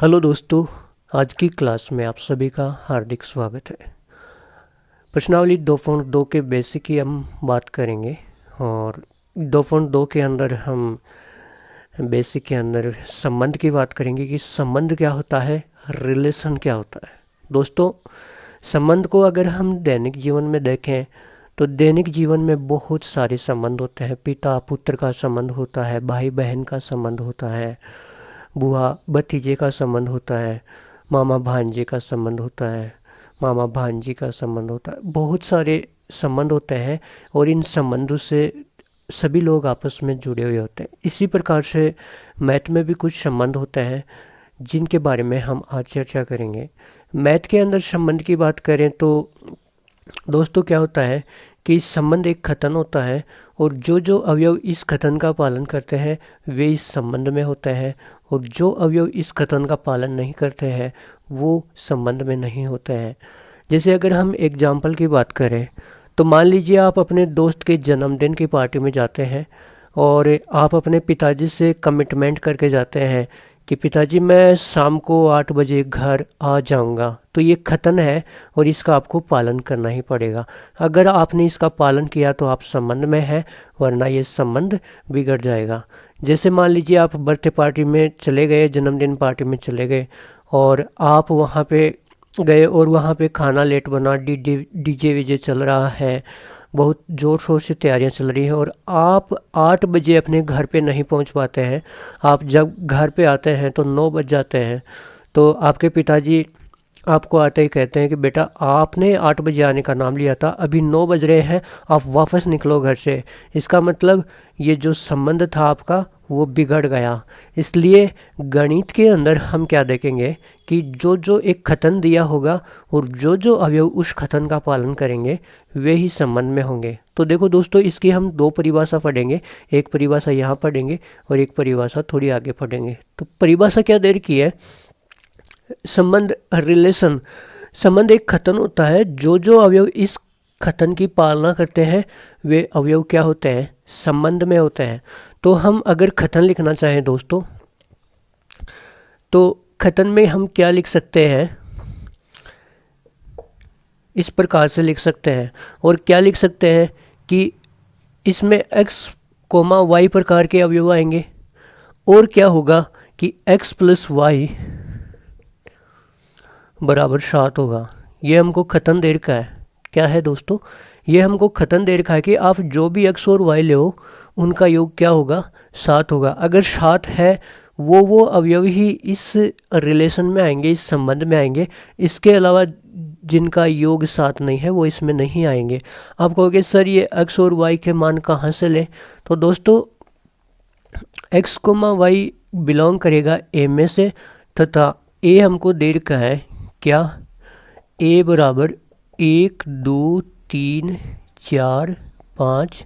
Hello दोस्तों, आज की क्लास में आप सभी का हार्दिक स्वागत है। प्रश्नावली 2.2 के बेसिक की हम बात करेंगे और 2.2 के अंदर हम बेसिक के अंदर संबंध की बात करेंगे कि संबंध क्या होता है, रिलेशन क्या होता है। दोस्तों, संबंध को अगर हम दैनिक जीवन में देखें तो दैनिक जीवन में बहुत सारे संबंध होते हैं। पिता पुत्र का संबंध होता है, भाई बहन का संबंध होता है, बुआ भतीजे का संबंध होता है, मामा भांजे का संबंध होता है, मामा भांजी का संबंध होता है। बहुत सारे संबंध होते हैं और इन संबंधों से सभी लोग आपस में जुड़े हुए होते हैं। इसी प्रकार से मैथ में भी कुछ संबंध होते हैं जिनके बारे में हम आज चर्चा करेंगे। मैथ के अंदर संबंध की बात करें तो दोस्तों क्या होता है कि संबंध एक कथन होता है और जो जो अवयव इस कथन का पालन करते हैं वे इस संबंध में होते हैं और जो अवयव इस कथन का पालन नहीं करते हैं वो संबंध में नहीं होते हैं। जैसे अगर हम एग्जाम्पल की बात करें तो मान लीजिए आप अपने दोस्त के जन्मदिन की पार्टी में जाते हैं और आप अपने पिताजी से कमिटमेंट करके जाते हैं कि पिताजी मैं शाम को 8 बजे घर आ जाऊंगा। तो ये कथन है और इसका आपको पालन करना ही पड़ेगा। अगर आपने इसका पालन किया तो आप संबंध में हैं, वरना ये संबंध बिगड़ जाएगा। जैसे मान लीजिए आप बर्थडे पार्टी में चले गए, जन्मदिन पार्टी में चले गए और आप वहाँ पे गए और वहाँ पे खाना लेट बना, डीजे वीजे चल रहा है, बहुत ज़ोर शोर से तैयारियां चल रही हैं और आप 8 बजे अपने घर पे नहीं पहुंच पाते हैं। आप जब घर पे आते हैं तो 9 बज जाते हैं। तो आपके पिताजी आपको आते ही कहते हैं कि बेटा आपने 8 बजे आने का नाम लिया था, अभी 9 बज रहे हैं, आप वापस निकलो घर से। इसका मतलब ये जो संबंध था आपका वो बिगड़ गया। इसलिए गणित के अंदर हम क्या देखेंगे कि जो जो एक कथन दिया होगा और जो जो अवयव उस कथन का पालन करेंगे वे ही संबंध में होंगे। तो देखो दोस्तों, इसकी हम दो परिभाषा पढ़ेंगे। एक परिभाषा यहाँ पढ़ेंगे और एक परिभाषा थोड़ी आगे पढ़ेंगे। तो परिभाषा क्या दे रखी है? संबंध, रिलेशन। संबंध एक कथन होता है, जो जो अवयव इस कथन की पालना करते हैं वे अवयव क्या होते हैं? संबंध में होते हैं। तो हम अगर कथन लिखना चाहें दोस्तों तो कथन में हम क्या लिख सकते हैं? इस प्रकार से लिख सकते हैं। और क्या लिख सकते हैं कि इसमें x, y प्रकार के अवयव आएंगे और क्या होगा कि x + y बराबर 7 होगा। ये हमको कथन दे रखा है। क्या है दोस्तों? ये हमको कथन दे रखा है कि आप जो भी x और y ले हो उनका योग क्या होगा? 7 होगा। अगर 7 है वो अवयव ही इस रिलेशन में आएंगे, इस संबंध में आएंगे। इसके अलावा जिनका योग 7 नहीं है वो इसमें नहीं आएंगे। आप कहोगे सर ये x और y के मान कहाँ से लें? तो दोस्तों x, y बिलोंग करेगा a में से तथा a हमको दे रखा है क्या? a बराबर 1, 2, 3, 4, 5,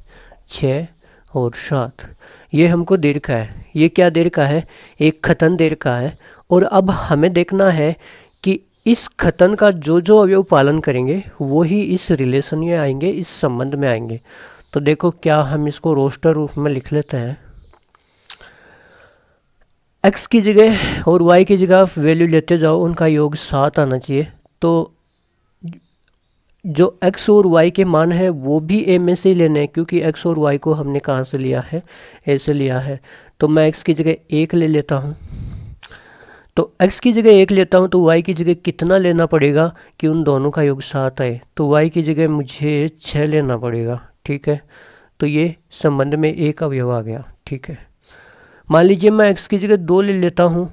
6 और 7 ये हमको दे रखा है। ये क्या दे रखा है? एक कथन दे रखा है। और अब हमें देखना है कि इस कथन का जो जो अवयव पालन करेंगे वो ही इस रिलेशन में आएंगे, इस संबंध में आएंगे। तो देखो, क्या हम इसको रोस्टर रूप में लिख लेते हैं। x की जगह और y की जगह आप वैल्यू लेते जाओ, उनका योग 7 आना चाहिए। तो जो x और y के मान है वो भी a में से ही लेने हैं, क्योंकि x और y को हमने कहाँ से लिया है? a से लिया है। तो मैं x की जगह 1 ले लेता हूँ। तो x की जगह 1 लेता हूँ तो y की जगह कितना लेना पड़ेगा कि उन दोनों का योग 7 आए? तो y की जगह मुझे 6 लेना पड़ेगा। ठीक है, तो ये संबंध में एक अवयव आ गया। ठीक है, मान लीजिए मैं x की जगह 2 ले लेता हूँ,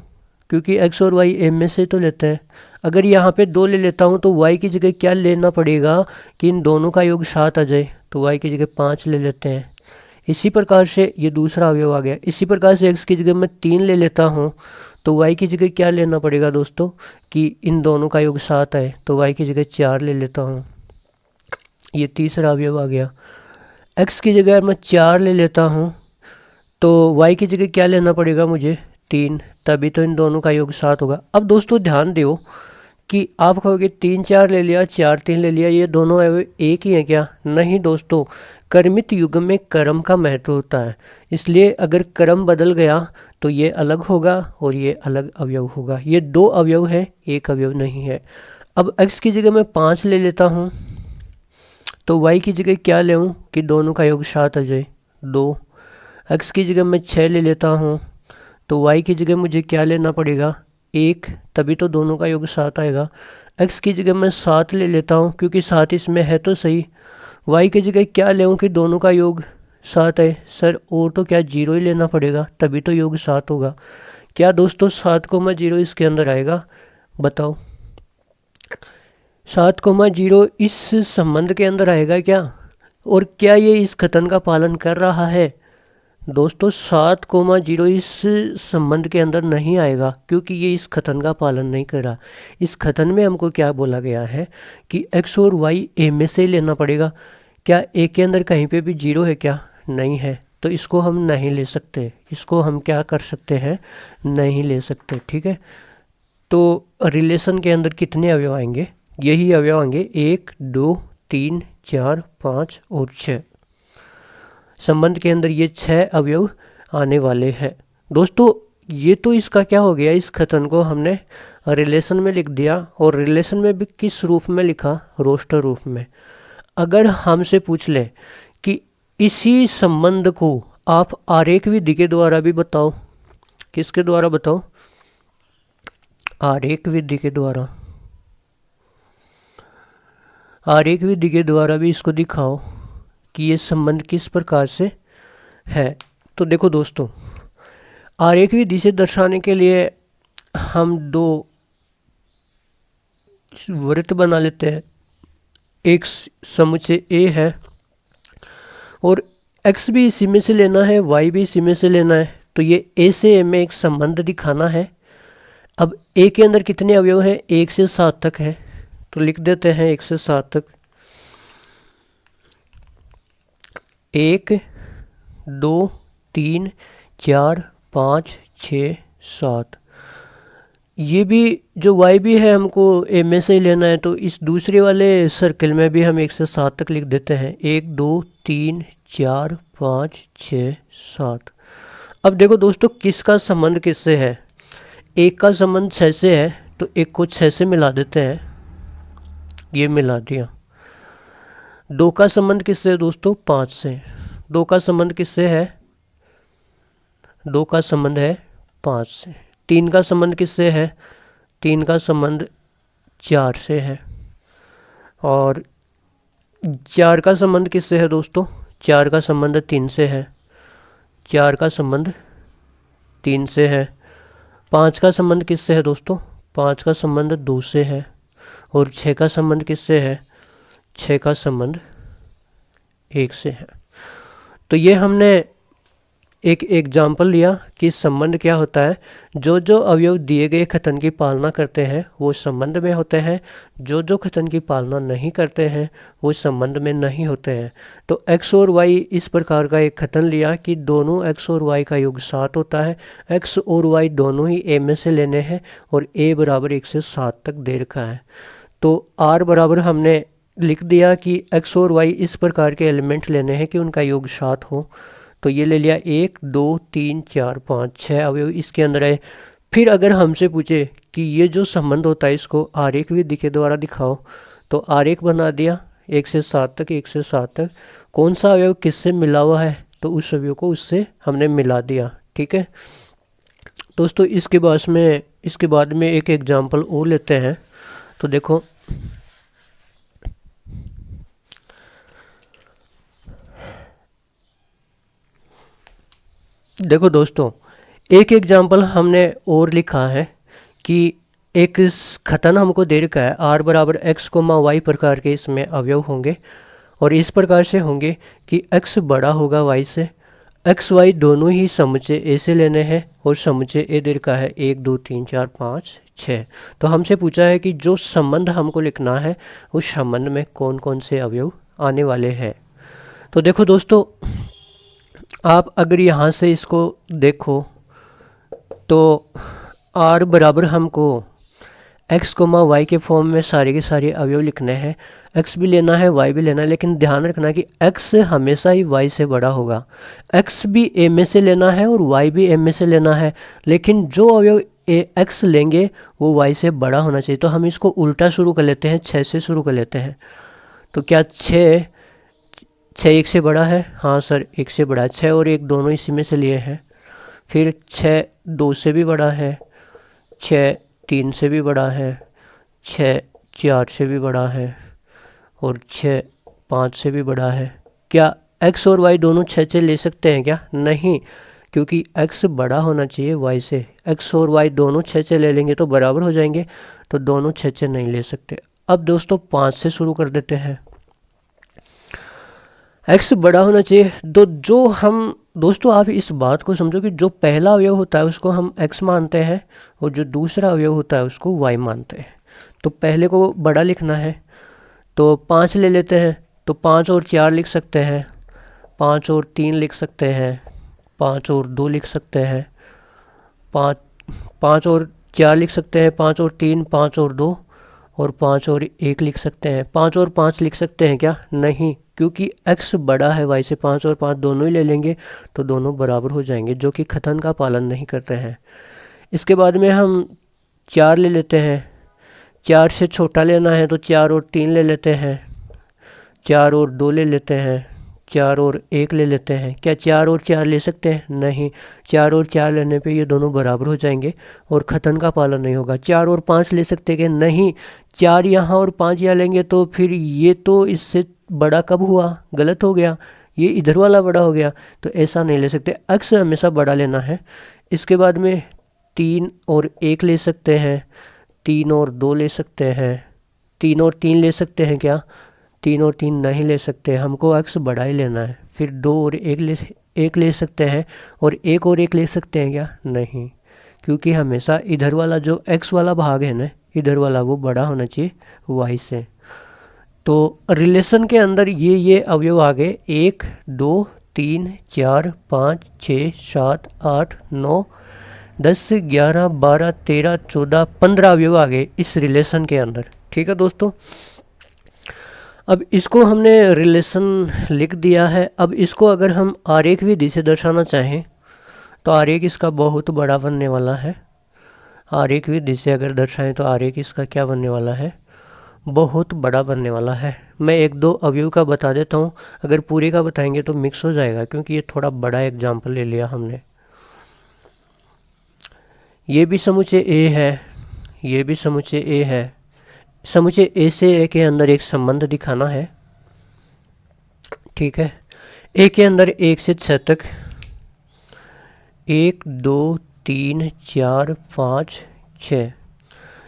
क्योंकि x और y a में से तो लेते हैं। अगर यहाँ पे 2 ले लेता हूँ तो y की जगह क्या लेना पड़ेगा कि इन दोनों का योग 7 आ जाए? तो y की जगह 5 ले लेते हैं। इसी प्रकार से ये दूसरा अवयव आ गया। इसी प्रकार से x की जगह मैं 3 ले लेता हूँ तो y की जगह क्या लेना पड़ेगा दोस्तों कि इन दोनों का योग 7 आए? तो y की जगह 4 ले लेता हूँ। ये तीसरा अवयव आ गया। x की जगह मैं 4 ले लेता हूँ तो y की जगह क्या लेना पड़ेगा मुझे? 3, तभी तो इन दोनों का योग 7 होगा। अब दोस्तों ध्यान दो कि आप कहोगे 3 4 ले लिया, 4 3 ले लिया, ये दोनों एक ही हैं क्या? नहीं दोस्तों, क्रमित युग्म में क्रम का महत्व होता है, इसलिए अगर क्रम बदल गया तो ये अलग होगा और ये अलग अवयव होगा। ये 2 अवयव है, एक अवयव नहीं है। अब x की जगह मैं 5 ले लेता हूँ तो y की जगह क्या ले कि दोनों का योग 7 आ जाए 2। x की जगह मैं 6 ले लेता हूँ तो y की जगह मुझे क्या लेना पड़ेगा 1, तभी तो दोनों का योग 7 आएगा। x की जगह मैं 7 ले लेता हूँ क्योंकि 7 इसमें है तो सही। y की जगह क्या ले कि दोनों का योग 7 है। सर और तो क्या 0 ही लेना पड़ेगा, तभी तो योग 7 होगा। क्या दोस्तों 7,0 इसके अंदर आएगा? बताओ 7,0 इस संबंध के अंदर आएगा क्या? और क्या ये इस कथन का पालन कर रहा है? दोस्तों 7,0 इस संबंध के अंदर नहीं आएगा क्योंकि ये इस कथन का पालन नहीं कर रहा। इस कथन में हमको क्या बोला गया है कि x और y a में से लेना पड़ेगा। क्या a के अंदर कहीं पे भी 0 है क्या? नहीं है, तो इसको हम नहीं ले सकते। इसको हम क्या कर सकते हैं? नहीं ले सकते। ठीक है, तो रिलेशन के अंदर कितने अवयव आएंगे? यही अवयव आएंगे 1, 2, 3, 4, 5 और 6। संबंध के अंदर ये 6 अवयव आने वाले हैं। दोस्तों ये तो इसका क्या हो गया, इस कथन को हमने रिलेशन में लिख दिया और रिलेशन में भी किस रूप में लिखा? रोस्टर रूप में। अगर हमसे पूछ लें कि इसी संबंध को आप आरेख विधि के द्वारा भी बताओ, किसके द्वारा बताओ? आरेख विधि के द्वारा। आरेख विधि के द्वारा भी इसको दिखाओ कि ये संबंध किस प्रकार से है। तो देखो दोस्तों, आरेख विधि से दर्शाने के लिए हम 2 वृत्त बना लेते हैं। एक समुच्चय A है और x भी इसी में से लेना है, y भी इसी में से लेना है। तो ये A से A में एक संबंध दिखाना है। अब A के अंदर कितने अवयव हैं? 1 से 7 तक है, तो लिख देते हैं 1 से 7 तक। 1, 2, 3, 4, 5, 6, 7। ये भी जो y भी है हमको a में से ही लेना है, तो इस दूसरे वाले सर्कल में भी हम 1 से 7 तक लिख देते हैं। 1, 2, 3, 4, 5, 6, 7। अब देखो दोस्तों, किसका संबंध किससे है? एक का संबंध 6 से है, तो एक को 6 से मिला देते हैं, ये मिला दिया। 2 का संबंध किससे है दोस्तों? 5 से। 2 का संबंध किससे है? 2 का संबंध है 5 से। 3 का संबंध किससे है? 3 का संबंध 4 से है। और 4 का संबंध किससे है दोस्तों? 4 का संबंध 3 से है। 4 का संबंध 3 से है। 5 का संबंध किससे है दोस्तों? 5 का संबंध 2 से है। और 6 का संबंध किससे है? 6 का संबंध 1 से है। तो ये हमने एक एग्जाम्पल लिया कि संबंध क्या होता है। जो जो अवयव दिए गए कथन की पालना करते हैं वो संबंध में होते हैं, जो जो कथन की पालना नहीं करते हैं वो संबंध में नहीं होते हैं। तो x और y इस प्रकार का एक कथन लिया कि दोनों x और y का योग 7 होता है। x और y दोनों ही a में से लेने हैं और a बराबर 1 से 7 तक दे रखा है। तो r बराबर हमने लिख दिया कि x और y इस प्रकार के एलिमेंट लेने हैं कि उनका योग 7 हो। तो ये ले लिया 1, 2, 3, 4, 5, 6 अवयव इसके अंदर है। फिर अगर हमसे पूछे कि ये जो संबंध होता है इसको आरेख विधि के द्वारा दिखाओ, तो आरेख बना दिया 1 से 7 तक। 1 से 7 तक कौन सा अवयव किससे मिला हुआ है, तो उस अवयव को उससे हमने मिला दिया। ठीक है दोस्तों, इसके बाद में एक एग्जाम्पल और लेते हैं। तो देखो दोस्तों, एक एग्जाम्पल हमने और लिखा है कि एक कथन हमको दे रखा है r बराबर x, y प्रकार के इसमें अवयव होंगे और इस प्रकार से होंगे कि x बड़ा होगा y से। x y दोनों ही समुच्चय a से लेने हैं और समुच्चय a दे रखा है 1, 2, 3, 4, 5, 6। तो हमसे पूछा है कि जो संबंध हमको लिखना है उस संबंध में कौन कौन से अवयव आने वाले हैं। तो देखो दोस्तों, आप अगर यहाँ से इसको देखो तो r बराबर हमको x, y के फॉर्म में सारे के सारे अवयव लिखने हैं। एक्स भी लेना है, वाई भी लेना है, लेकिन ध्यान रखना कि एक्स हमेशा ही वाई से बड़ा होगा। एक्स भी ए में से लेना है और वाई भी ए में से लेना है, लेकिन जो अवयव एक्स लेंगे वो वाई से बड़ा होना चाहिए। तो हम इसको उल्टा शुरू कर लेते हैं, 6 से शुरू कर लेते हैं। तो क्या 6 1 से बड़ा है? हाँ सर, 1 से बड़ा है। 6 और 1 दोनों इसी में से लिए हैं। फिर 6 2 से भी बड़ा है, 6 3 से भी बड़ा है, 6 4 से भी बड़ा है और 6 5 से भी बड़ा है। क्या x और y दोनों 6 ले सकते हैं क्या? नहीं, क्योंकि x बड़ा होना चाहिए y से। x और y दोनों 6 ले लेंगे तो बराबर हो जाएंगे, तो दोनों 6 नहीं ले सकते। अब दोस्तों 5 से शुरू कर देते हैं। x बड़ा होना चाहिए, तो जो हम दोस्तों आप इस बात को समझो कि जो पहला अवयव होता है उसको हम x मानते हैं और जो दूसरा अवयव होता है उसको y मानते हैं। तो पहले को बड़ा लिखना है, तो 5 ले लेते हैं। तो 5 और 4 लिख सकते हैं, 5 और 3 लिख सकते हैं, 5 और 2 लिख सकते हैं, 5 और 4 लिख सकते हैं, 5 और 3, 5 और 2 और 5 और 1 लिख सकते हैं। 5 और 5 लिख सकते हैं क्या? नहीं, क्योंकि x बड़ा है y से। 5 और 5 दोनों ही ले लेंगे तो दोनों बराबर हो जाएंगे, जो कि कथन का पालन नहीं करते हैं। इसके बाद में हम 4 ले लेते हैं। 4 से छोटा लेना है तो 4 और 3 ले लेते हैं, 4 और 2 ले लेते हैं, 4 और 1 ले लेते हैं। क्या 4 और 4 ले सकते हैं? नहीं, 4 और 4 लेने पे ये दोनों बराबर हो जाएंगे और कथन का पालन नहीं होगा। 4 और 5 ले सकते हैं? नहीं, 4 यहाँ और 5 यहाँ लेंगे तो फिर ये तो इससे बड़ा कब हुआ? गलत हो गया, ये इधर वाला बड़ा हो गया, तो ऐसा नहीं ले सकते। x हमेशा बड़ा लेना है। इसके बाद में 3 और 1 ले सकते हैं, 3 और 2 ले सकते हैं। 3 और 3 ले सकते हैं क्या? 3 और 3 नहीं ले सकते, हमको x बड़ा ही लेना है। फिर 2 और 1 ले सकते हैं, और 1 और 1 ले सकते हैं क्या? नहीं, क्योंकि हमेशा इधर वाला जो x वाला भाग है ना, इधर वाला वो बड़ा होना चाहिए y से। तो रिलेशन के अंदर ये अवयव आ गए, 1 2 3 4 5 6 7 8 9 10 11 12 13 14 15 अवयव आ गए इस रिलेशन के अंदर। ठीक है दोस्तों, अब इसको हमने रिलेशन लिख दिया है। अब इसको अगर हम आरेख विधि से दर्शाना चाहें तो आरेख इसका बहुत बड़ा बनने वाला है। आरेख विधि से अगर दर्शाएं तो आरेख इसका क्या बनने वाला है? बहुत बड़ा बनने वाला है। मैं 1-2 अवयव का बता देता हूँ, अगर पूरे का बताएंगे तो मिक्स हो जाएगा, क्योंकि ये थोड़ा बड़ा एग्जाम्पल ले लिया हमने। ये भी समुच्चय ए है, ये भी समुच्चय ए है। समुच्चय ए से ए के अंदर एक संबंध दिखाना है। ठीक है, ए के अंदर 1 से 6 तक 1 2 3 4 5 6,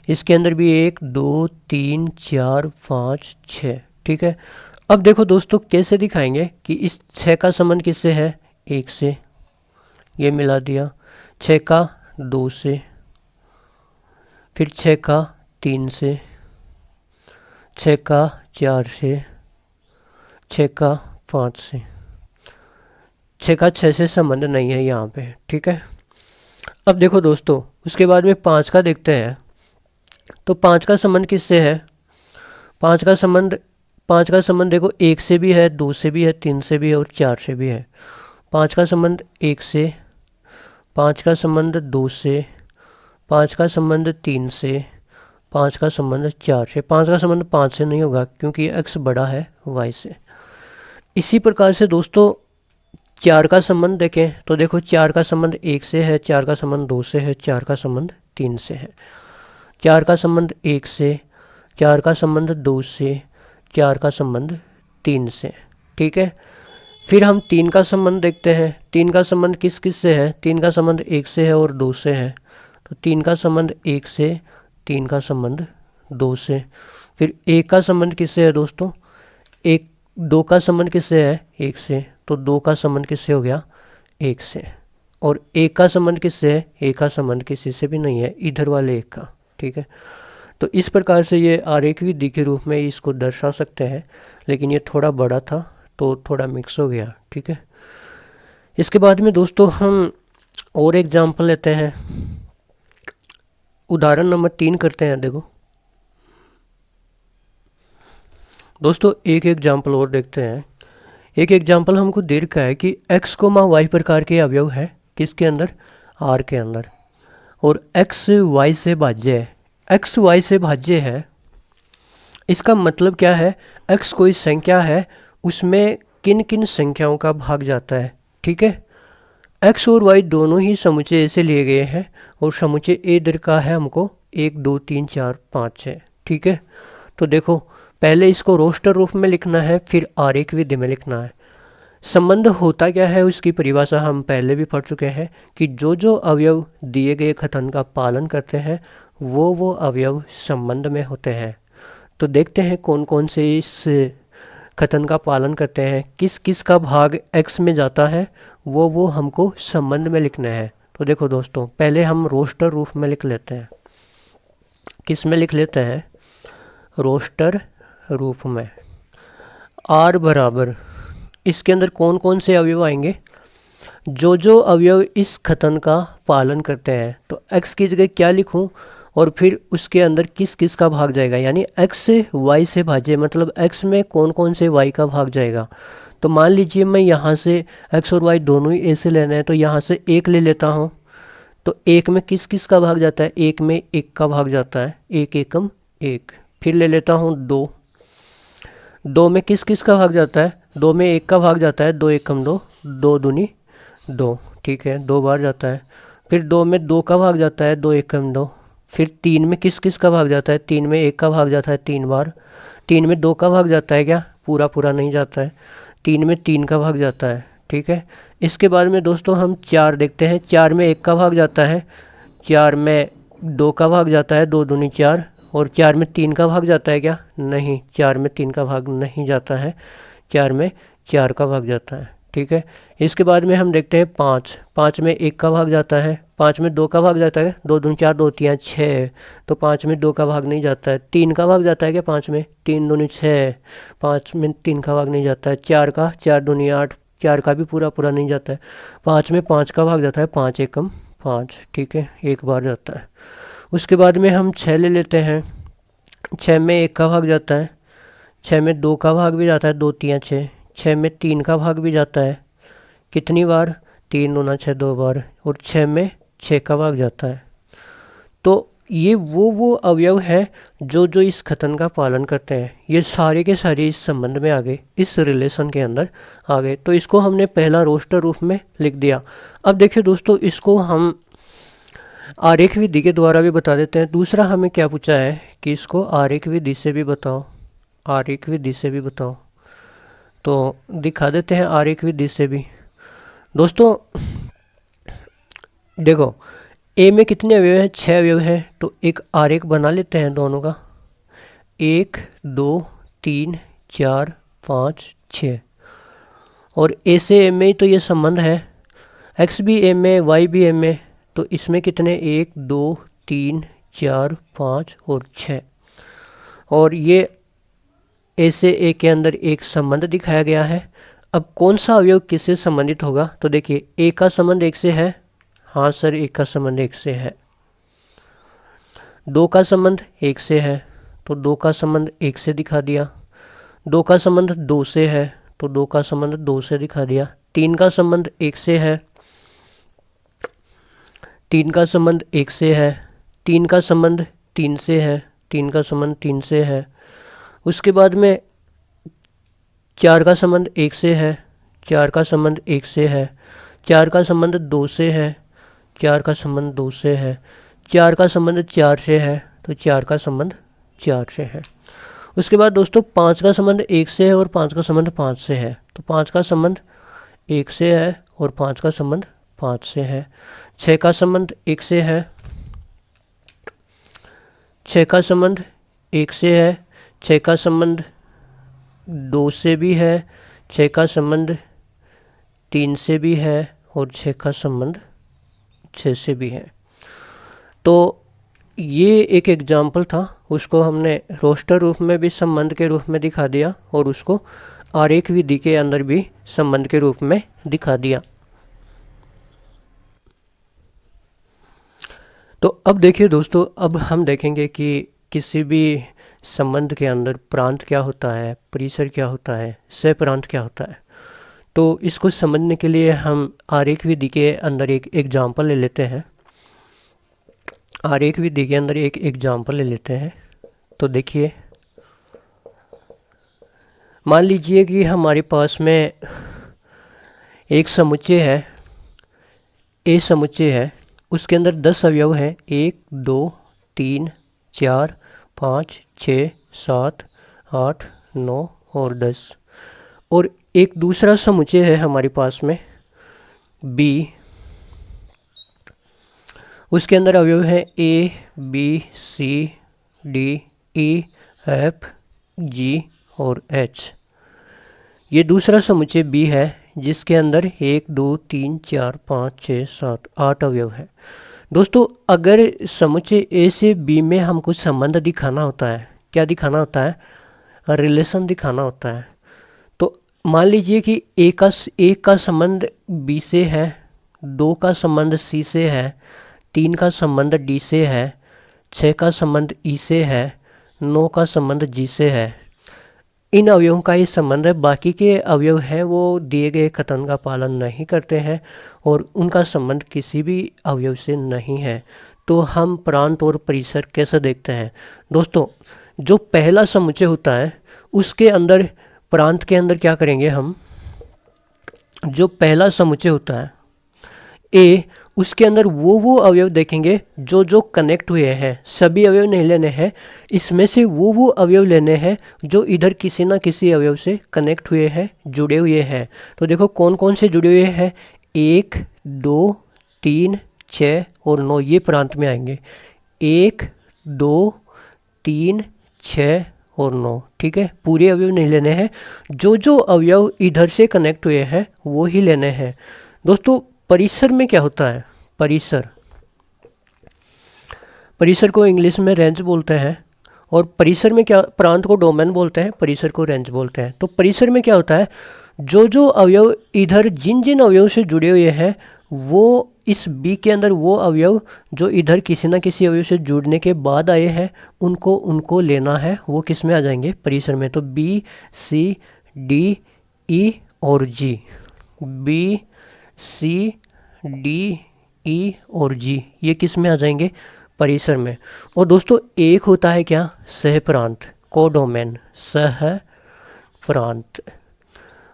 इसके अंदर भी 1 2 3 4 5 6। ठीक है, अब देखो दोस्तों कैसे दिखाएंगे कि इस 6 का संबंध किससे है? 1 से, ये मिला दिया। 6 का 2 से, फिर 6 का 3 से, 6 का 4 से, 6 का 5 से। 6 का 6 से संबंध नहीं है यहाँ पे। ठीक है, अब देखो दोस्तों उसके बाद में 5 का देखते हैं। तो 5 का संबंध किससे है? 5 का संबंध देखो 1 से भी है, 2 से भी है, 3 से भी है और 4 से भी है। 5 का संबंध 1 से, 5 का संबंध 2 से, 5 का संबंध 3 से, 5 का संबंध 4 से। 5 का संबंध 5 से नहीं होगा, क्योंकि x बड़ा है y से। इसी प्रकार से दोस्तों 4 का संबंध देखें तो देखो 4 का संबंध 1 से है, 4 का संबंध 2 से है, 4 का संबंध 3 से है। 4 का संबंध 1 से, 4 का संबंध 2 से, 4 का संबंध 3 से। ठीक है, फिर हम 3 का संबंध देखते हैं। 3 का संबंध किस किस से है? 3 का संबंध 1 से है और 2 से है। तो 3 का संबंध 1 से, 3 का संबंध 2 से। फिर 1 का संबंध किससे है दोस्तों? 2 का संबंध किससे है? 1 से। तो 2 का संबंध किससे हो गया? 1 से। और 1 का संबंध किससे है? 1 का संबंध किसी से भी नहीं है, इधर वाले 1 का। ठीक है, तो इस प्रकार से ये आरेख विधि के रूप में इसको दर्शा सकते हैं, लेकिन ये थोड़ा बड़ा था तो थोड़ा मिक्स हो गया। ठीक है, इसके बाद में दोस्तों हम और एग्जाम्पल लेते हैं। उदाहरण नंबर 3 करते हैं। देखो दोस्तों एक एग्जाम्पल और देखते हैं। एक एग्जाम्पल हमको दे रखा है कि x कोमा वाई प्रकार के अवयव है किसके अंदर, r के अंदर, और x y से भाज्य है। x y से भाज्य है, इसका मतलब क्या है, x कोई संख्या है, उसमें किन किन संख्याओं का भाग जाता है। ठीक है, x और y दोनों ही समुच्चय ऐसे लिए गए हैं और समुच्चय ए दर का है हमको 1 2 3 4 5 6। ठीक है, तो देखो पहले इसको रोस्टर रूप में लिखना है, फिर आरेख विधि में लिखना है। संबंध होता क्या है उसकी परिभाषा हम पहले भी पढ़ चुके हैं कि जो अवयव दिए गए कथन का पालन करते हैं वो अवयव संबंध में होते हैं। तो देखते हैं कौन कौन से इस कथन का पालन करते हैं, किस किस का भाग x में जाता है, वो हमको संबंध में लिखना है। तो देखो दोस्तों पहले हम रोस्टर रूप में लिख लेते हैं। किस में लिख लेते हैं, रोस्टर रूप में। r बराबर, इसके अंदर कौन कौन से अवयव आएंगे, जो अवयव इस कथन का पालन करते हैं। तो x की जगह क्या लिखूं और फिर उसके अंदर किस किस का भाग जाएगा, यानी x से y से भाज्य, मतलब x में कौन कौन से y का भाग जाएगा। तो मान लीजिए मैं यहाँ से x और y दोनों ही a से लेना है, तो यहाँ से 1 ले लेता हूँ। तो 1 में किस किस का भाग जाता है, 1 में 1 का भाग जाता है, 1 एकम 1। फिर ले लेता हूँ 2, 2 में किस किस का भाग जाता है, 2 में 1 का भाग जाता है, 2 एकम 2, 2 दूनी 2। ठीक है, 2 बार जाता है। फिर 2 में 2 का भाग जाता है, 2 एकम 2। फिर 3 में किस किस का भाग जाता है, 3 में 1 का भाग जाता है 3 बार। 3 में 2 का भाग जाता है क्या, पूरा पूरा नहीं जाता है। 3 में 3 का भाग जाता है। ठीक है, इसके बाद में दोस्तों हम 4 देखते हैं। 4 में 1 का भाग जाता है, 4 में 2 का भाग जाता है, 2 दूनी 4। और 4 में 3 का भाग जाता है क्या, नहीं, 4 में 3 का भाग नहीं जाता है, 4 में 4 का भाग जाता है। ठीक है, इसके बाद में हम देखते हैं 5, 5 में 1 का भाग जाता है, 5 में 2 का भाग जाता है, 2 दूनी 4, 2 3 6। तो 5 में 2 का भाग नहीं जाता है। 3 का भाग जाता है क्या 5 में, 3 दूनी 6, 5 में 3 का भाग नहीं जाता है। 4 का, 4 दूनी 8, 4 का भी पूरा पूरा नहीं जाता है। 5 में 5 का भाग जाता है, 5 एकम 5। ठीक है, एक बार जाता है। उसके बाद में हम 6 ले लेते हैं। 6 में 1 का भाग जाता है, 6 में 2 का भाग भी जाता है, 2 3 6। 6 में 3 का भाग भी जाता है, कितनी बार, 3 दूना 6, 2 बार। और 6 में 6 का भाग जाता है। तो ये वो अवयव है जो इस कथन का पालन करते हैं। ये सारे के सारे इस संबंध में आ गए, इस रिलेशन के अंदर आ गए। तो इसको हमने पहला रोस्टर रूप में लिख दिया। अब देखिए दोस्तों, इसको हम आरेख विधि के द्वारा भी बता देते हैं। दूसरा हमें क्या पूछा है कि इसको आरेख विधि से भी बताओ, आरेख विधि से भी बताओ। तो दिखा देते हैं आरेख विधि से भी। दोस्तों देखो, ए में कितने अवयव हैं, 6 अवयव हैं। तो एक आरेख बना लेते हैं दोनों का, 1 2 3 4 5 6। और ए से एम में तो ये संबंध है, एक्स भी एम में, वाई भी एम में। तो इसमें कितने, 1 2 3 4 5 और 6। और ये ए से ए के अंदर एक संबंध दिखाया गया है। अब कौन सा अवयव किससे संबंधित होगा, तो देखिए ए का संबंध 1 से है, हाँ सर ए का संबंध 1 से है। 2 का संबंध 1 से है, तो 2 का संबंध 1 से दिखा दिया। 2 का संबंध 2 से है, तो 2 का संबंध 2 से दिखा दिया। 3 का संबंध 1 से है, 3 का संबंध 1 से है। 3 का संबंध 3 से है, 3 का संबंध 3 से है। उसके बाद में 4 का संबंध 1 से है, 4 का संबंध 1 से है। 4 का संबंध 2 से है, 4 का संबंध 2 से है। 4 का संबंध 4 से है, तो 4 का संबंध 4 से है। उसके बाद दोस्तों 5 का संबंध 1 से है और 5 का संबंध 5 से है, तो 5 का संबंध 1 से है और 5 का संबंध 5 से है। 6 का संबंध 1 से है, 6 का संबंध 1 से है। 6 का संबंध 2 से भी है, 6 का संबंध 3 से भी है और 6 का संबंध 6 से भी है। तो ये एक एग्जाम्पल था, उसको हमने रोस्टर रूप में भी संबंध के रूप में दिखा दिया और उसको आरेख विधि के अंदर भी संबंध के रूप में दिखा दिया। तो अब देखिए दोस्तों, अब हम देखेंगे कि किसी भी संबंध के अंदर प्रांत क्या होता है, परिसर क्या होता है, सहप्रांत क्या होता है। तो इसको समझने के लिए हम आरेख विधि के अंदर एक एग्जाम्पल ले लेते हैं। आरेख विधि के अंदर एक एग्जाम्पल ले लेते हैं। तो देखिए, मान लीजिए कि हमारे पास में एक समुच्चय है, ए समुच्चय है, उसके अंदर 10 अवयव हैं, 1 2 3 4 5 6 7 8 9 और 10। और एक दूसरा समुच्चय है हमारे पास में बी, उसके अंदर अवयव हैं A B C D E F G और एच। ये दूसरा समुच्चय बी है जिसके अंदर 1 2 3 4 5 6 7 8 अवयव है। दोस्तों, अगर समुच्चय ए से बी में हमको संबंध दिखाना होता है, क्या दिखाना होता है, रिलेशन दिखाना होता है। तो मान लीजिए कि एक का संबंध बी से है, 2 का संबंध सी से है, 3 का संबंध डी से है, 6 का संबंध ई से है, 9 का संबंध जी से है। इन अवयवों का ही संबंध है। बाकी के अवयव हैं वो दिए गए कथन का पालन नहीं करते हैं और उनका संबंध किसी भी अवयव से नहीं है। तो हम प्रांत और परिसर कैसे देखते हैं दोस्तों? जो पहला समुच्चय होता है उसके अंदर, प्रांत के अंदर क्या करेंगे हम, जो पहला समुच्चय होता है ए, उसके अंदर वो अवयव देखेंगे जो कनेक्ट हुए हैं। सभी अवयव नहीं लेने हैं, इसमें से वो अवयव लेने हैं जो इधर किसी ना किसी अवयव से कनेक्ट हुए हैं, जुड़े हुए हैं। तो देखो कौन कौन से जुड़े हुए हैं, 1 2 3 6 और 9, ये प्रांत में आएंगे। 1 2 3 6 और 9, ठीक है। पूरे अवयव नहीं लेने हैं, जो अवयव इधर से कनेक्ट हुए हैं वो ही लेने हैं। दोस्तों, परिसर में क्या होता है, परिसर को इंग्लिश में रेंज बोलते हैं और परिसर में क्या, प्रांत को डोमेन बोलते हैं, परिसर को रेंज बोलते हैं। तो परिसर में क्या होता है, जो अवयव इधर जिन अवयव से जुड़े हुए हैं वो इस बी के अंदर वो अवयव जो इधर किसी ना किसी अवयव से जुड़ने के बाद आए हैं उनको लेना है, वो किस में आ जाएंगे, परिसर में। तो बी सी डी ई और जी, बी सी डी ई और जी, ये किस में आ जाएंगे, परिसर में। और दोस्तों, एक होता है क्या, सहप्रांत, कोडोमेन, सहप्रांत।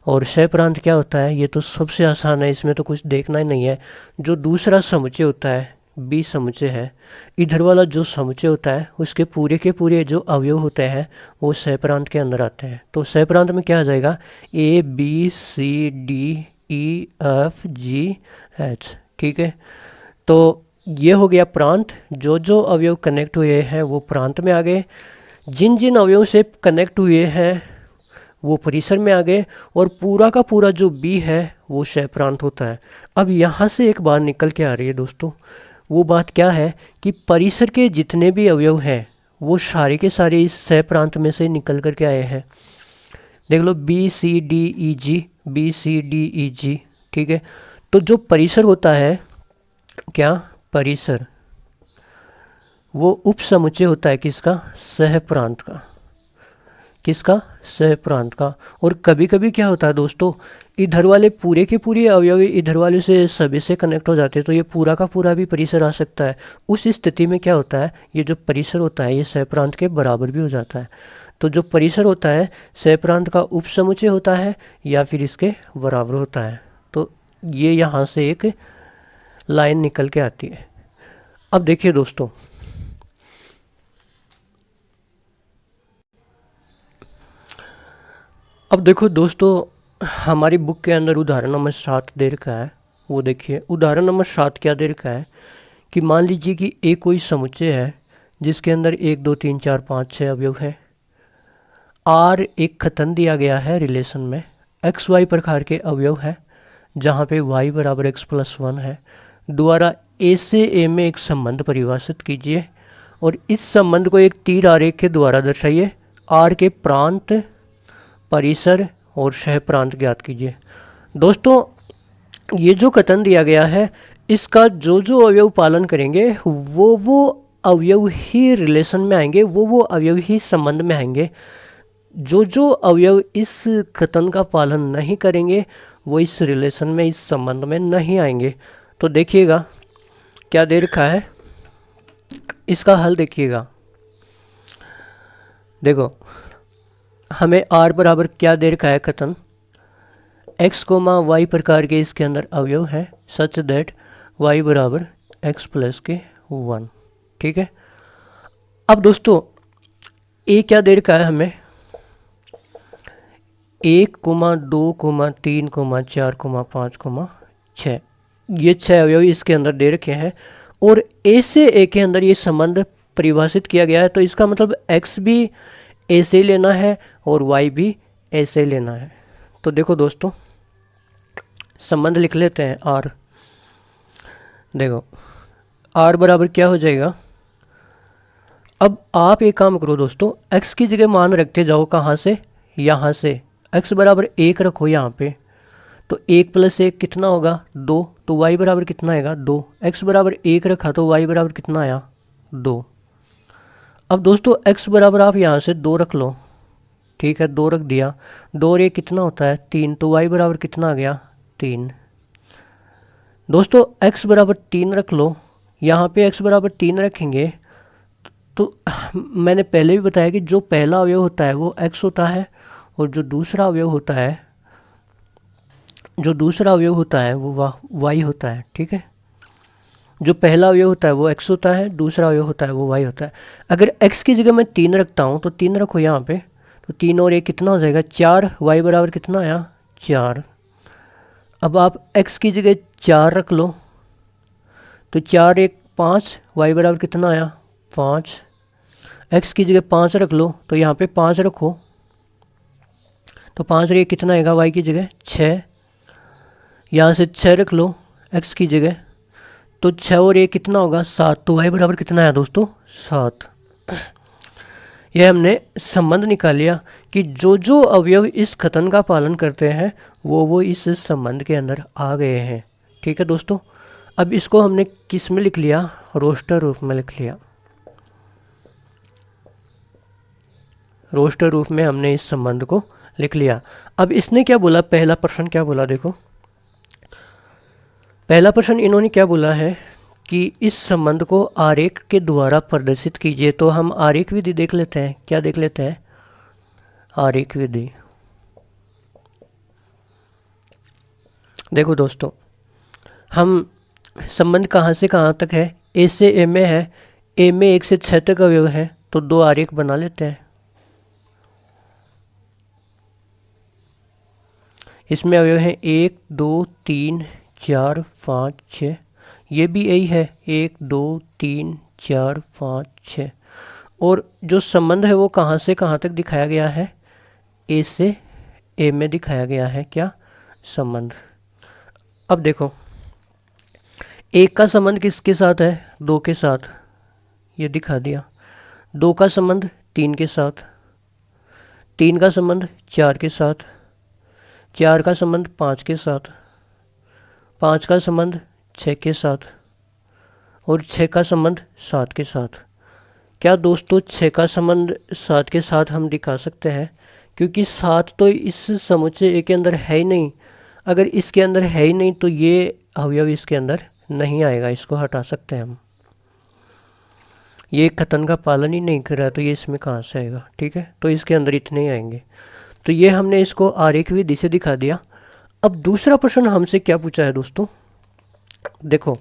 और सहप्रांत क्या होता है, ये तो सबसे आसान है, इसमें तो कुछ देखना ही नहीं है। जो दूसरा समुच्चय होता है, बी समुच्चय है, इधर वाला जो समुच्चय होता है उसके पूरे के पूरे जो अवयव होते हैं वो सहप्रांत के अंदर आते हैं। तो सहप्रांत में क्या आ जाएगा, A B C D E F G H, ठीक है। तो ये हो गया प्रांत, जो अवयव कनेक्ट हुए हैं वो प्रांत में आ गए, जिन अवयवों से कनेक्ट हुए हैं वो परिसर में आ गए, और पूरा का पूरा जो बी है वो सहप्रांत होता है। अब यहाँ से एक बात निकल के आ रही है दोस्तों, वो बात क्या है कि परिसर के जितने भी अवयव हैं वो सारे के सारे इस सहप्रांत में से निकल कर के आए हैं। देख लो, बी सी डी ई जी, बी सी डी ई जी, ठीक है। तो जो परिसर होता है, क्या, परिसर, वो उप समुच्चय होता है किसका, सहप्रांत का, किसका, सहप्रांत का। और कभी कभी क्या होता है दोस्तों, इधर वाले पूरे के पूरे अवयव इधर वाले से सभी से कनेक्ट हो जाते हैं, तो ये पूरा का पूरा भी परिसर आ सकता है। उस स्थिति में क्या होता है, ये जो परिसर होता है ये सहप्रांत के बराबर भी हो जाता है। तो जो परिसर होता है सहप्रांत का उप समुच्चय होता है या फिर इसके बराबर होता है। तो ये यहाँ से एक लाइन निकल के आती है। अब देखिए दोस्तों, अब देखो दोस्तों, हमारी बुक के अंदर उदाहरण नंबर 7 दे रखा है। वो देखिए, उदाहरण नंबर 7 क्या दे रखा है कि मान लीजिए कि एक कोई समुच्चय है जिसके अंदर 1 2 3 4 5 6 अवयव हैं। आर एक कथन दिया गया है रिलेशन में, एक्स वाई प्रकार के अवयव हैं जहाँ पे y बराबर x प्लस 1 है। द्वारा ए से ए में एक संबंध परिभाषित कीजिए और इस संबंध को एक तीर आरेख के द्वारा दर्शाइए। आर के प्रांत, परिसर और सहप्रांत ज्ञात कीजिए। दोस्तों, ये जो कथन दिया गया है इसका जो अवयव पालन करेंगे वो अवयव ही रिलेशन में आएंगे, वो अवयव ही संबंध में आएंगे। जो अवयव इस कथन का पालन नहीं करेंगे वो इस रिलेशन में, इस संबंध में नहीं आएंगे। तो देखिएगा क्या दे रखा है, इसका हल देखिएगा। देखो हमें r बराबर क्या दे रखा है कथन, x, y प्रकार के इसके अंदर अवयव है सच दैट y बराबर x प्लस के 1। ठीक है। अब दोस्तों a क्या दे रखा है हमें, 1, 2, 3, 4, 5, 6, ये 6 अवयव इसके अंदर दे रखे हैं और a से a के अंदर ये संबंध परिभाषित किया गया है। तो इसका मतलब x भी a से लेना है और y भी a से लेना है। तो देखो दोस्तों संबंध लिख लेते हैं r। देखो r बराबर क्या हो जाएगा, अब आप एक काम करो दोस्तों, x की जगह मान रखते जाओ, कहाँ से, यहाँ से। x बराबर 1 रखो यहाँ पे, तो 1 प्लस 1 कितना होगा 2, तो y बराबर कितना आएगा 2। x बराबर 1 रखा तो y बराबर कितना आया 2। अब दोस्तों x बराबर आप यहाँ से 2 रख लो, ठीक है 2 रख दिया, 2 और 1 कितना होता है 3, तो y बराबर कितना आ गया 3। दोस्तों x बराबर 3 रख लो, यहाँ पे x बराबर 3 रखेंगे तो मैंने पहले भी बताया कि जो पहला अवयव होता है वो x होता है और जो दूसरा अवयव होता है वो y होता है। ठीक है, जो पहला अवयव होता है वो x होता है, दूसरा अवयव होता है वो y होता है। अगर x की जगह मैं 3 रखता हूँ तो 3 रखो यहाँ पे, तो 3 और 1 कितना हो जाएगा 4, y बराबर कितना आया 4। अब आप x की जगह 4 रख लो, तो 4 1 5, y बराबर कितना आया 5। x की जगह 5 रख लो, तो यहाँ पे 5 रखो, तो 5 और 1 कितना आएगा y की जगह 6। यहाँ से 6 रख लो x की जगह, तो 6 और 1 कितना होगा 7, तो y बराबर कितना आया दोस्तों 7। यह हमने संबंध निकाल लिया कि जो अवयव इस कथन का पालन करते हैं वो इस संबंध के अंदर आ गए हैं। ठीक है दोस्तों, अब इसको हमने किस में लिख लिया, रोस्टर रूप में लिख लिया। रोस्टर रूप में हमने इस संबंध को लिख लिया। अब इसने क्या बोला, पहला प्रश्न क्या बोला, देखो पहला प्रश्न इन्होंने क्या बोला है कि इस संबंध को आरेख के द्वारा प्रदर्शित कीजिए। तो हम आरेख विधि देख लेते हैं, क्या देख लेते हैं, आरेख विधि। देखो दोस्तों हम संबंध कहाँ से कहाँ तक है, ए से ए में है, ए में 1 से 6 तक अवयव है, तो 2 आरेख बना लेते हैं। इसमें अवयव है 1 2 3 4 5 6, ये भी यही है 1 2 3 4 5 6। और जो संबंध है वो कहाँ से कहाँ तक दिखाया गया है, ए से ए में दिखाया गया है क्या संबंध। अब देखो 1 का संबंध किसके साथ है, 2 के साथ, ये दिखा दिया। 2 का संबंध 3 के साथ, 3 का संबंध 4 के साथ, 4 का संबंध 5 के साथ, 5 का संबंध 6 के साथ और 6 का संबंध 7 के साथ। क्या दोस्तों 6 का संबंध 7 के साथ हम दिखा सकते हैं, क्योंकि 7 तो इस समुच्चय ए के अंदर है ही नहीं। अगर इसके अंदर है ही नहीं तो ये अवयव इसके अंदर नहीं आएगा, इसको हटा सकते हैं हम। ये कथन का पालन ही नहीं कर रहा तो ये इसमें कहाँ से आएगा। ठीक है, तो इसके अंदर इतने ही आएंगे। तो ये हमने इसको आरेख विधि से दिखा दिया। अब दूसरा प्रश्न हमसे क्या पूछा है दोस्तों, देखो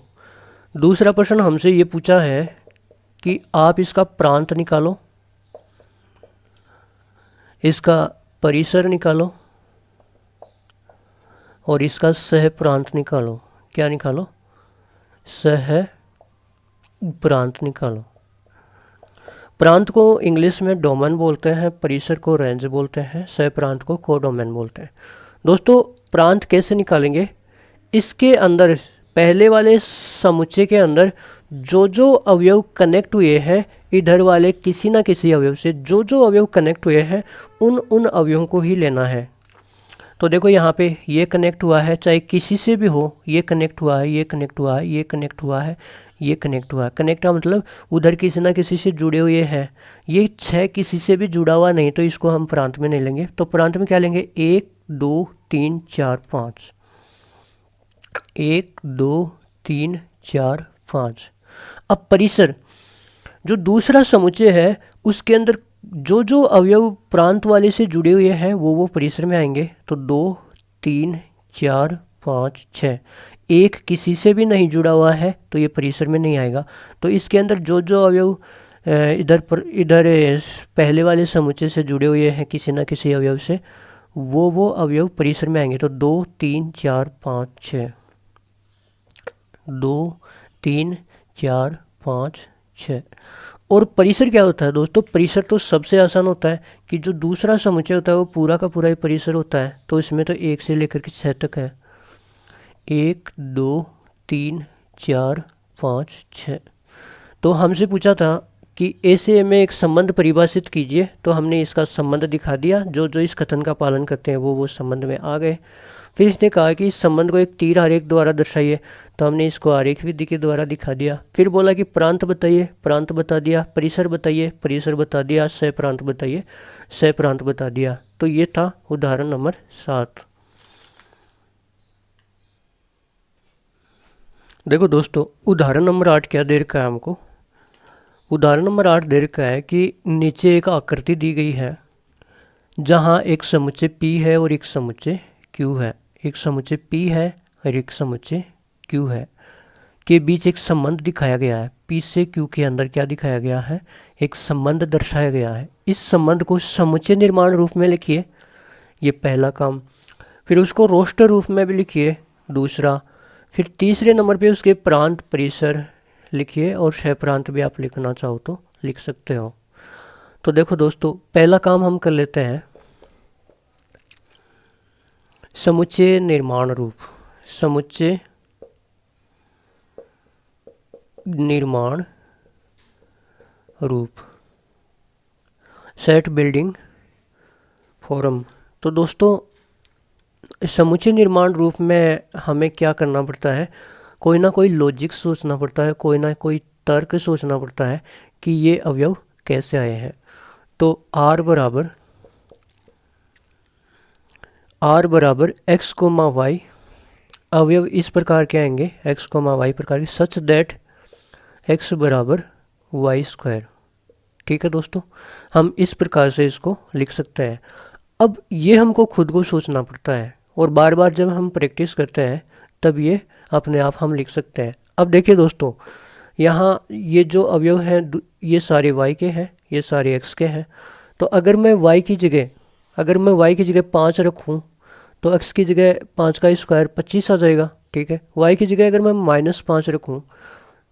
दूसरा प्रश्न हमसे ये पूछा है कि आप इसका प्रांत निकालो, इसका परिसर निकालो और इसका सह प्रांत निकालो। क्या निकालो, सह प्रांत निकालो। प्रांत को इंग्लिश में डोमेन बोलते हैं, परिसर को रेंज बोलते हैं, सह प्रांत को कोडोमेन बोलते हैं। दोस्तों प्रांत कैसे निकालेंगे, इसके अंदर पहले वाले समुच्चय के अंदर जो अवयव कनेक्ट हुए हैं, इधर वाले किसी ना किसी अवयव से जो अवयव कनेक्ट हुए हैं उन अवयवों को ही लेना है। तो देखो यहाँ पे ये कनेक्ट हुआ है, चाहे किसी से भी हो, ये कनेक्ट हुआ है, ये कनेक्ट हुआ है, ये कनेक्ट हुआ है, ये कनेक्ट हुआ। कनेक्ट का मतलब उधर किसी ना किसी से जुड़े हुए हैं। ये 6 किसी से भी जुड़ा हुआ नहीं, तो इसको हम प्रांत में नहीं लेंगे। तो प्रांत में क्या लेंगे, 1 2 3 4 5, 1 2 3 4 5। अब परिसर, जो दूसरा समुच्चय है उसके अंदर जो जो अवयव प्रांत वाले से जुड़े हुए हैं वो परिसर में आएंगे। तो 2 3 4 5 6, एक किसी से भी नहीं जुड़ा हुआ है तो ये परिसर में नहीं आएगा। तो इसके अंदर जो जो अवयव इधर पहले वाले समुच्चय से जुड़े हुए हैं किसी न किसी अवयव से, वो अवयव परिसर में आएंगे। तो 2 3 4 5 6, 2 3 4 5 6। और परिसर क्या होता है दोस्तों, परिसर तो सबसे आसान होता है कि जो दूसरा समुच्चय होता है वो पूरा का पूरा ही परिसर होता है। तो इसमें तो 1 से लेकर के 6 तक है, 1 2 3 4 5 6। तो हमसे पूछा था कि ऐसे में एक संबंध परिभाषित कीजिए, तो हमने इसका संबंध दिखा दिया। जो जो इस कथन का पालन करते हैं वो संबंध में आ गए। फिर इसने कहा कि इस संबंध को एक तीर आरेख द्वारा दर्शाइए, तो हमने इसको आरेख विधि के द्वारा दिखा दिया। फिर बोला कि प्रांत बताइए, प्रांत बता दिया। परिसर बताइए, परिसर बता दिया। सह प्रांत बताइए, सह प्रांत बता दिया। तो ये था उदाहरण नंबर 7। देखो दोस्तों, उदाहरण नंबर 8 क्या दे रखा है हमको। उदाहरण नंबर 8 दे रखा है कि नीचे एक आकृति दी गई है जहाँ एक समुच्चय P है और एक समुच्चय Q है। एक समुच्चय P है और एक समुच्चय Q है, के बीच एक संबंध दिखाया गया है। P से Q के अंदर क्या दिखाया गया है, एक संबंध दर्शाया गया है। इस संबंध को समुच्चय निर्माण रूप में लिखिए, ये पहला काम। फिर उसको रोस्टर रूप में भी लिखिए, दूसरा। फिर तीसरे नंबर पे उसके प्रांत परिसर लिखिए, और सह प्रांत भी आप लिखना चाहो तो लिख सकते हो। तो देखो दोस्तों, पहला काम हम कर लेते हैं, समुच्चय निर्माण रूप। समुच्चय निर्माण रूप, सेट बिल्डिंग फॉर्म। तो दोस्तों, समुच्चय निर्माण रूप में हमें क्या करना पड़ता है, कोई ना कोई लॉजिक सोचना पड़ता है, कोई ना कोई तर्क सोचना पड़ता है कि ये अवयव कैसे आए हैं। तो r बराबर x कोमा वाई, अवयव इस प्रकार के आएंगे, x कोमा वाई प्रकार के, सच दैट x बराबर वाई स्क्वायर। ठीक है दोस्तों, हम इस प्रकार से इसको लिख सकते हैं। अब ये हमको खुद को सोचना पड़ता है, और बार बार जब हम प्रैक्टिस करते हैं तब ये अपने आप हम लिख सकते हैं। अब देखिए दोस्तों, यहाँ ये जो अवयव हैं ये सारे y के हैं, ये सारे x के हैं। तो अगर मैं y की जगह 5 रखूँ तो x की जगह 5 का स्क्वायर 25 आ जाएगा। ठीक है, y की जगह अगर मैं -5 रखूँ,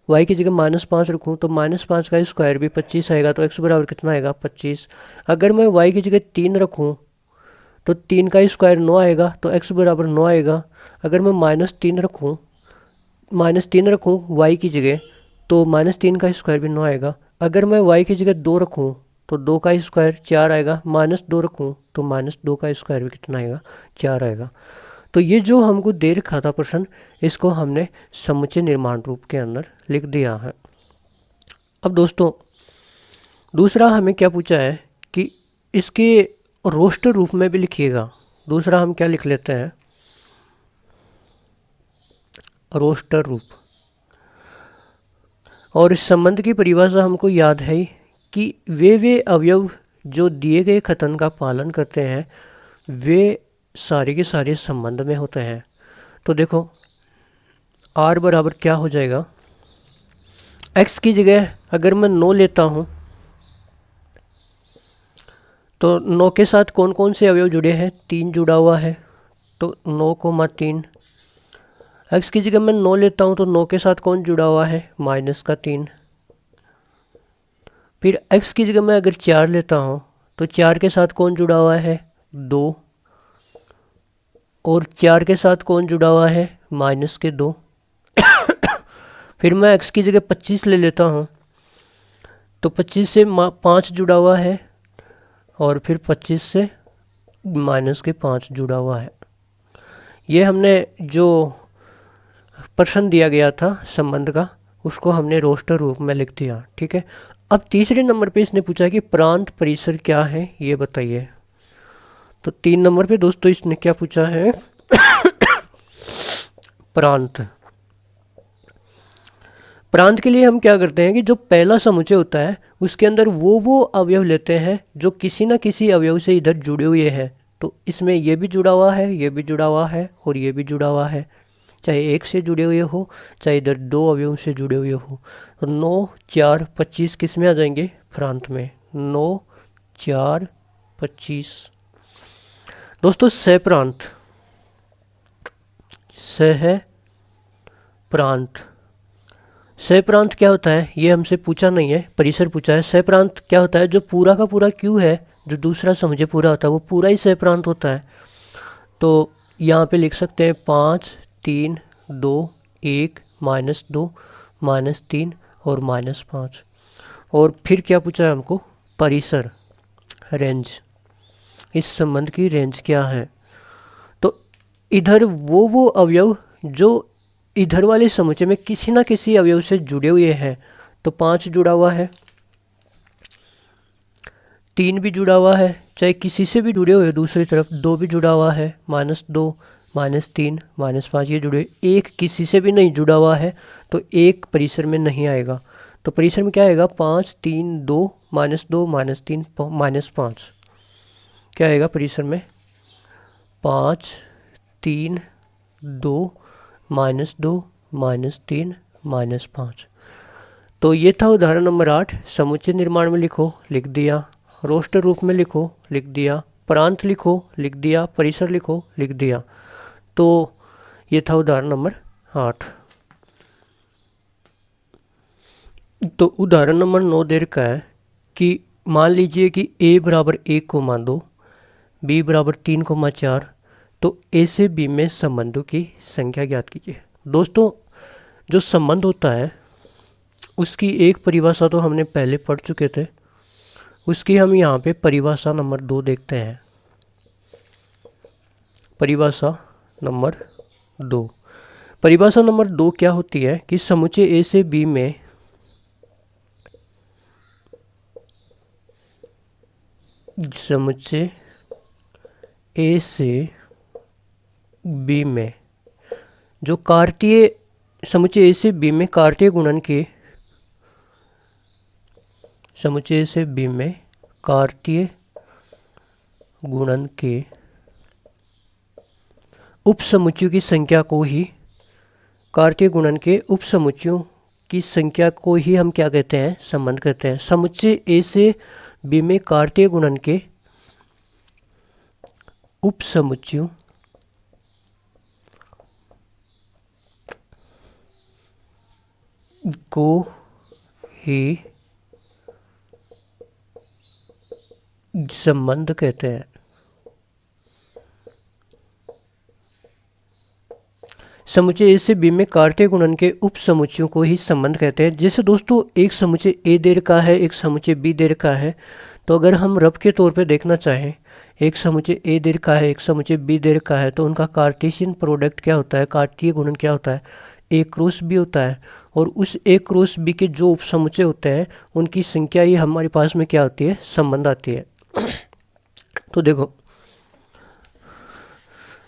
y की जगह -5 रखूँ तो -5 का स्क्वायर भी 25 आएगा। तो x बराबर कितना आएगा, 25। अगर मैं y की जगह 3 रखूँ तो 3 का स्क्वायर 9 आएगा, तो x बराबर 9 आएगा। अगर मैं -3 रखूँ y की जगह, तो -3 का स्क्वायर भी 9 आएगा। अगर मैं y की जगह 2 रखूँ तो 2 का स्क्वायर 4 आएगा। -2 रखूँ तो -2 का स्क्वायर भी कितना आएगा, 4 आएगा। तो ये जो हमको दे रखा था प्रश्न, इसको हमने समुच्चय निर्माण रूप के अंदर लिख दिया है। अब दोस्तों, दूसरा हमें क्या पूछा है कि इसके रोस्टर रूप में भी लिखिएगा। दूसरा हम क्या लिख लेते हैं, रोस्टर रूप। और इस संबंध की परिभाषा हमको याद है कि वे अवयव जो दिए गए कथन का पालन करते हैं वे सारे के सारे संबंध में होते हैं। तो देखो, r बराबर क्या हो जाएगा, x की जगह अगर मैं 9 लेता हूँ तो 9 के साथ कौन कौन से अवयव जुड़े हैं, 3 जुड़ा हुआ है। तो 9,3। x की जगह मैं 9 लेता हूँ तो 9 के साथ कौन जुड़ा हुआ है, -3। फिर x की जगह मैं अगर 4 लेता हूँ तो 4 के साथ कौन जुड़ा हुआ है, 2। और 4 के साथ कौन जुड़ा हुआ है, -2। फिर मैं x की जगह 25 ले लेता हूँ तो 25 से 5 जुड़ा हुआ है, और फिर 25 से -5 जुड़ा हुआ है। ये हमने जो प्रश्न दिया गया था संबंध का, उसको हमने रोस्टर रूप में लिख दिया। ठीक है, अब तीसरे नंबर पे इसने पूछा कि प्रांत परिसर क्या है ये बताइए। तो 3 नंबर पे दोस्तों इसने क्या पूछा है, प्रांत। प्रांत के लिए हम क्या करते हैं कि जो पहला समुच्चय होता है उसके अंदर वो अवयव लेते हैं जो किसी ना किसी अवयव से इधर जुड़े हुए हैं। तो इसमें ये भी जुड़ा हुआ है, ये भी जुड़ा हुआ है और ये भी जुड़ा हुआ है, चाहे एक से जुड़े हुए हो चाहे इधर 2 अवयवों से जुड़े हुए हो। तो 9 4 25 किस में आ जाएंगे, प्रांत में। 9 4 25 दोस्तों सहप्रांत, सह प्रांत। सहप्रांत क्या होता है ये हमसे पूछा नहीं है, परिसर पूछा है। सहप्रांत क्या होता है, जो पूरा का पूरा क्यू है, जो दूसरा समुच्चय पूरा होता है वो पूरा ही सहप्रांत होता है। तो यहाँ पे लिख सकते हैं 5 3 2 1 -2 -3 और -5। और फिर क्या पूछा है हमको, परिसर, रेंज, इस संबंध की रेंज क्या है। तो इधर वो अवयव जो इधर वाले समुच्चय में किसी ना किसी अवयव से जुड़े हुए हैं। तो 5 जुड़ा हुआ है, 3 भी जुड़ा हुआ है, चाहे किसी से भी जुड़े हुए, दूसरी तरफ 2 भी जुड़ा हुआ है, -2 -3 -5 ये जुड़े। एक किसी से भी नहीं जुड़ा हुआ है तो एक परिसर में नहीं आएगा। तो परिसर में क्या आएगा, 5 3 2 -2 -3 -5 क्या आएगा परिसर में, 5 3 2 -2 -3 -5। तो ये था उदाहरण नंबर 8। समुच्चय निर्माण में लिखो, लिख दिया। रोस्टर रूप में लिखो, लिख दिया। प्रांत लिखो, लिख दिया। परिसर लिखो, लिख दिया। तो ये था उदाहरण नंबर 8। तो उदाहरण नंबर 9 दे रखा है कि मान लीजिए कि a बराबर 1,2, b बराबर 3,4, तो ए से बी में संबंधों की संख्या ज्ञात कीजिए। दोस्तों जो संबंध होता है उसकी एक परिभाषा तो हमने पहले पढ़ चुके थे, उसकी हम यहाँ पे परिभाषा नंबर 2 देखते हैं। परिभाषा नंबर 2, परिभाषा नंबर 2 क्या होती है कि समुच्चय ए से बी में समुच्चय ए से बी में जो कार्तीय समुच्चय ए से बी में कार्तीय गुणन के समुच्चय से बी में कार्तीय गुणन के उपसमुच्चयों की संख्या को ही कार्तीय गुणन के उपसमुच्चयों की संख्या को ही हम क्या कहते हैं, संबंध कहते हैं। समुच्चय ए से बी में कार्तीय गुणन के उपसमुच्चयों को ही संबंध कहते हैं। समुच्चय ए से बी में कार्तीय गुणन के उप समुच्चयों को ही संबंध कहते हैं। जैसे दोस्तों एक समुच्चय ए दे रखा है, एक समुच्चय बी दे रखा है, तो अगर हम रफ के तौर पे देखना चाहें, एक समुच्चय ए दे रखा है, एक समुच्चय बी दे रखा है, तो उनका कार्टेशियन प्रोडक्ट क्या होता है, कार्तीय गुणन क्या होता है, ए क्रॉस बी होता है। और उस ए क्रॉस बी के जो उप समुच्चय होते हैं उनकी संख्या ही हमारे पास में क्या होती है, संबंध आती है। तो देखो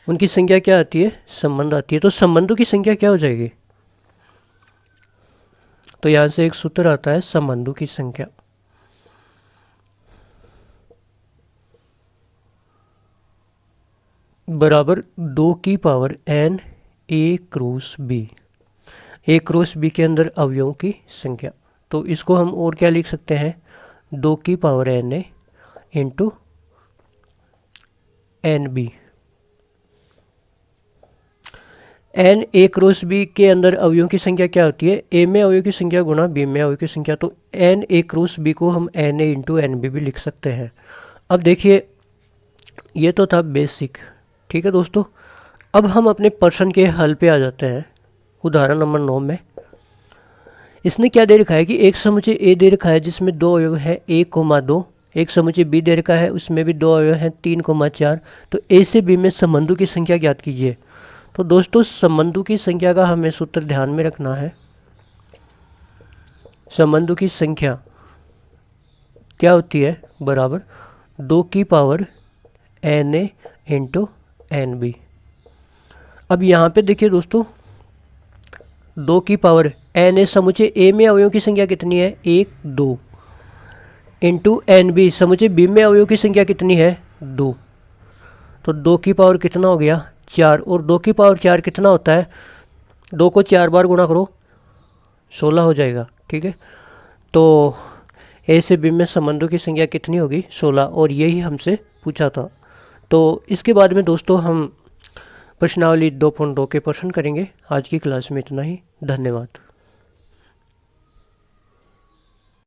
उनकी संख्या क्या आती है, संबंध आती है। तो संबंधों की संख्या क्या हो जाएगी, तो यहां से एक सूत्र आता है संबंधों की संख्या बराबर 2 की पावर n ए क्रॉस बी। ए क्रॉस बी के अंदर अवयवों की संख्या, तो इसको हम और क्या लिख सकते हैं, 2 की power n A into n B. N A cross B के अंदर अवयवों की संख्या क्या होती है, ए में अवयव की संख्या गुणा बी में अवयव की संख्या। तो एन ए क्रॉस बी को हम n A into n B भी लिख सकते हैं। अब देखिए ये तो था बेसिक, ठीक है दोस्तों। अब हम अपने प्रश्न के हल पे आ जाते हैं। उदाहरण नंबर 9 में इसने क्या दे रखा है कि एक समुच्चय ए दे रखा है जिसमें 2 अवयव है 1,2, एक समुच्चय बी दे रखा है उसमें भी 2 अवयव हैं 3,4। तो ए से बी में संबंधों की संख्या ज्ञात कीजिए। तो दोस्तों संबंधों की संख्या का हमें सूत्र ध्यान में रखना है। संबंधों की संख्या क्या होती है, बराबर 2 की पावर Na इंटू Nb। अब यहाँ पे देखिए दोस्तों, 2 की पावर Na समुच्चय ए में अवयवों की संख्या कितनी है, 1 2, इंटू Nb समुच्चय बी में अवयवों की संख्या कितनी है, 2। तो 2 की पावर कितना हो गया, 4, और 2 की पावर 4 कितना होता है, 2 को 4 बार गुणा करो 16 हो जाएगा, ठीक है। तो ए से बी में संबंधों की संख्या कितनी होगी, 16, और यही हमसे पूछा था। तो इसके बाद में दोस्तों हम प्रश्नावली 2.2 के प्रश्न करेंगे। आज की क्लास में इतना ही, धन्यवाद।